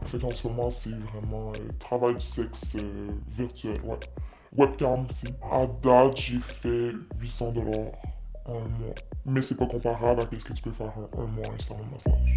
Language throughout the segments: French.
Fait qu'en ce moment, c'est vraiment travail du sexe virtuel, ouais. Webcam aussi. À date, j'ai fait 800 $ en un mois. Mais c'est pas comparable à ce que tu peux faire en un mois en salon de massage.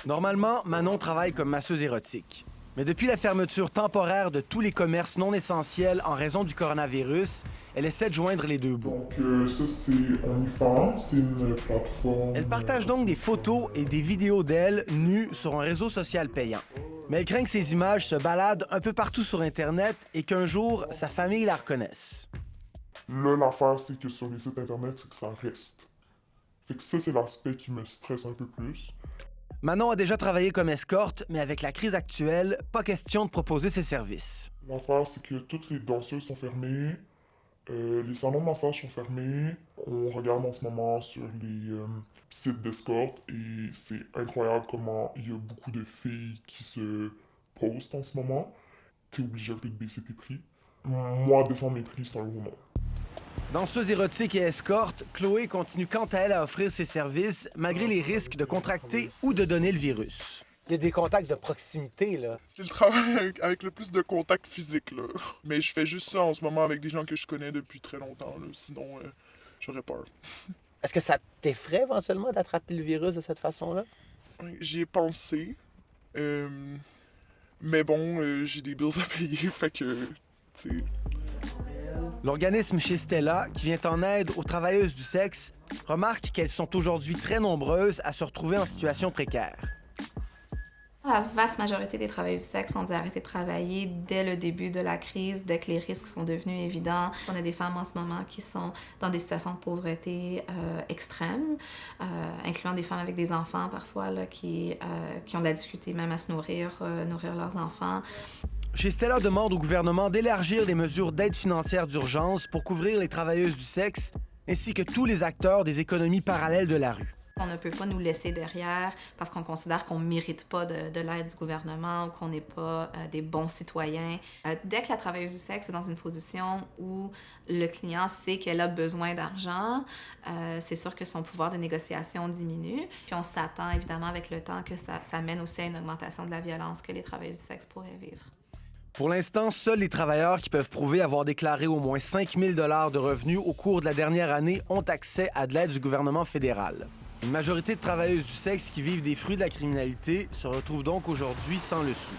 Normalement, Manon travaille comme masseuse érotique. Mais depuis la fermeture temporaire de tous les commerces non essentiels en raison du coronavirus, elle essaie de joindre les deux bouts. Donc ça, c'est OnlyFans, c'est une plateforme... Elle partage donc des photos et des vidéos d'elle nues sur un réseau social payant. Mais elle craint que ces images se baladent un peu partout sur Internet et qu'un jour, sa famille la reconnaisse. Là, l'affaire, c'est que sur les sites Internet, c'est que ça reste. Fait que ça, c'est l'aspect qui me stresse un peu plus. Manon a déjà travaillé comme escorte, mais avec la crise actuelle, pas question de proposer ses services. L'affaire, c'est que toutes les danseuses sont fermées, les salons de massage sont fermés. On regarde en ce moment sur les sites d'escorte et c'est incroyable comment il y a beaucoup de filles qui se postent en ce moment. T'es obligé un peu de baisser tes prix. Moi, descendre mes prix, c'est un gros non. Danseuse érotique et escorte, Chloé continue quant à elle à offrir ses services malgré les risques de contracter ou de donner le virus. Il y a des contacts de proximité, là. C'est le travail avec le plus de contact physique, là. Mais je fais juste ça en ce moment avec des gens que je connais depuis très longtemps, là. Sinon, j'aurais peur. Est-ce que ça t'effraie éventuellement d'attraper le virus de cette façon-là? J'y ai pensé. Mais bon, j'ai des bills à payer, fait que, tu sais... L'organisme chez Stella, qui vient en aide aux travailleuses du sexe, remarque qu'elles sont aujourd'hui très nombreuses à se retrouver en situation précaire. La vaste majorité des travailleuses du sexe ont dû arrêter de travailler dès le début de la crise, dès que les risques sont devenus évidents. On a des femmes en ce moment qui sont dans des situations de pauvreté extrêmes, incluant des femmes avec des enfants parfois là, qui ont de la difficulté même à se nourrir leurs enfants. Chez Stella demande au gouvernement d'élargir les mesures d'aide financière d'urgence pour couvrir les travailleuses du sexe ainsi que tous les acteurs des économies parallèles de la rue. On ne peut pas nous laisser derrière parce qu'on considère qu'on ne mérite pas de l'aide du gouvernement ou qu'on n'est pas des bons citoyens. Dès que la travailleuse du sexe est dans une position où le client sait qu'elle a besoin d'argent, c'est sûr que son pouvoir de négociation diminue. Puis on s'attend évidemment avec le temps que ça mène aussi à une augmentation de la violence que les travailleuses du sexe pourraient vivre. Pour l'instant, seuls les travailleurs qui peuvent prouver avoir déclaré au moins 5 000 $ de revenus au cours de la dernière année ont accès à de l'aide du gouvernement fédéral. Une majorité de travailleuses du sexe qui vivent des fruits de la criminalité se retrouvent donc aujourd'hui sans le sou.